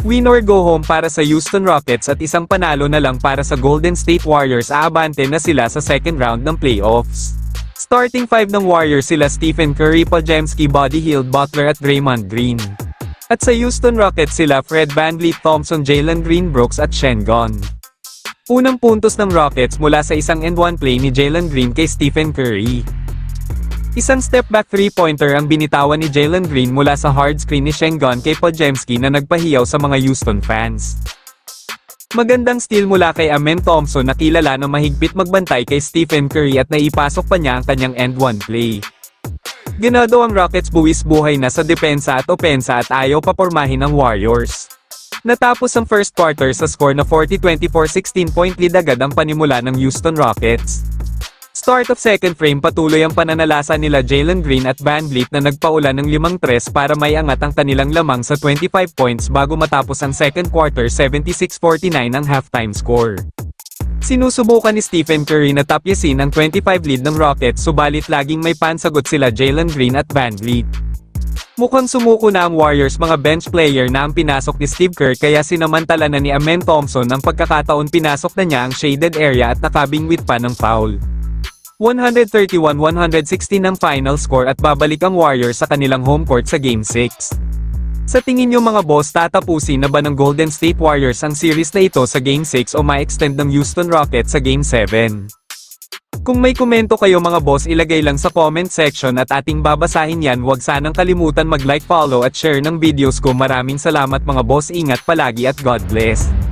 Win or go home para sa Houston Rockets at isang panalo na lang para sa Golden State Warriors. Aabante na sila sa second round ng playoffs. Starting 5 ng Warriors sila Stephen Curry, Podziemski, Buddy Hield, Butler at Draymond Green. At sa Houston Rockets sila Fred VanVleet, Thompson, Jalen Green, Brooks at Şengün. Unang puntos ng Rockets mula sa isang and-one play ni Jalen Green kay Stephen Curry. Isang step-back three-pointer ang binitawan ni Jalen Green mula sa hard screen ni Şengün kay Podziemski na nagpahiyaw sa mga Houston fans. Magandang steal mula kay Amen Thompson na kilala na mahigpit magbantay kay Stephen Curry at naipasok pa niya ang kanyang end-one play. Ganado ang Rockets buwis buhay na sa depensa at opensa at ayaw papormahin ang Warriors. Natapos ang first quarter sa score na 40-24, 16-point lead agad ang panimula ng Houston Rockets. Start of second frame patuloy ang pananalasa nila Jalen Green at VanVleet na nagpaulan ng 5 para may angat ang kanilang lamang sa 25 points bago matapos ang second quarter 76-49 ang halftime score. Sinusubukan ni Stephen Curry na tapyasin ang 25 lead ng Rockets subalit laging may pansagot sila Jalen Green at VanVleet. Mukhang sumuko na ang Warriors mga bench player na ang pinasok ni Steve Kerr kaya sinamantala na ni Amen Thompson ang pagkakataon pinasok na niya ang shaded area at nakabingwit pa ng foul. 131-116 ang final score at babalik ang Warriors sa kanilang home court sa Game 6. Sa tingin niyo mga boss tatapusin na ba ng Golden State Warriors ang series na ito sa Game 6 o ma-extend ng Houston Rockets sa Game 7? Kung may komento kayo mga boss ilagay lang sa comment section at ating babasahin yan. Huwag sanang kalimutan mag-like, follow at share ng videos ko. Maraming salamat mga boss, ingat palagi at God bless.